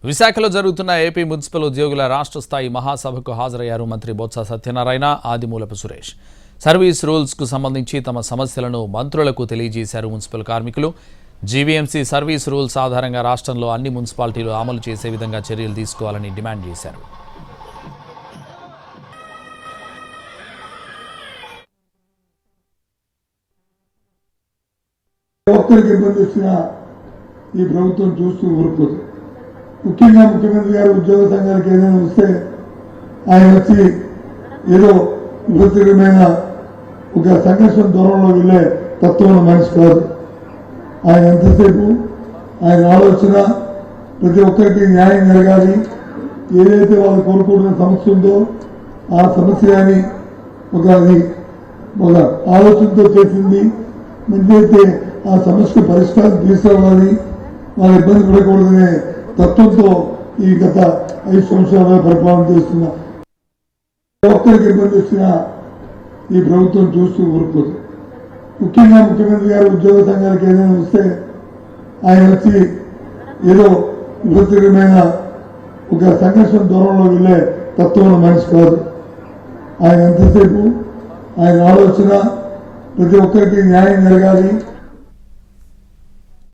విశాఖలో జరుగుతున్న AP municipal ఉద్యోగుల రాష్ట్ర స్థాయి మహాసభకు హాజరయ్యారు మంత్రి బొత్స సత్యనారాయణ, ఆదిమూలపు సురేష్. సర్వీస్ రూల్స్ కు సంబంధించి తమ సమస్యలను మంత్రులకు తెలియజేశారు మున్సిపల్ కార్మికులు. జీవీఎంసీ సర్వీస్ రూల్స్ ఆధారంగా రాష్ట్రంలో అన్ని మున్సిపాలిటీలు అమలు చేసే విధంగా చర్యలు తీసుకోవాలని డిమాండ్ చేశారు. ఈ ప్రభుత్వం చూస్తూ ఊరుకోదు. ముఖ్యంగా ముఖ్యమంత్రి గారు ఉద్యోగ సంఘాలకు ఏదైనా వస్తే ఆయన వచ్చి ఏదో విపత్తికరమైన ఒక సంఘర్షణ దూరంలో వెళ్లే తత్వం మనిషి కాదు. ఆయన ఎంతసేపు ఆయన ఆలోచన ప్రతి ఒక్కరికి న్యాయం జరగాలి, ఏదైతే వాళ్ళు కోరుకుంటున్న సమస్య ఉందో ఆ సమస్య కానీ ఒక ఆలోచనతో చేసింది మంచి ఆ సమస్య పరిష్కారం తీసుకోవాలి, వాళ్ళ ఇబ్బంది పడకూడదనే తత్వంతో ఈ గత 5 సంవత్సరాలుగా పరిపాలన చేస్తున్న ఒక్కరికి ఇబ్బంది వచ్చినా ఈ ప్రభుత్వం చూస్తూ ఊరుకోదు. ముఖ్యంగా ముఖ్యమంత్రి గారు ఉద్యోగ సంఘాలకు ఏదైనా వస్తే ఆయన వచ్చి ఏదో విపత్తికరమైన ఒక సంఘర్షణ దూరంలో వెళ్లే తత్వం మనిషి కాదు. ఆయన ఎంతసేపు ఆయన ఆలోచన ప్రతి ఒక్కరికి న్యాయం జరగాలి,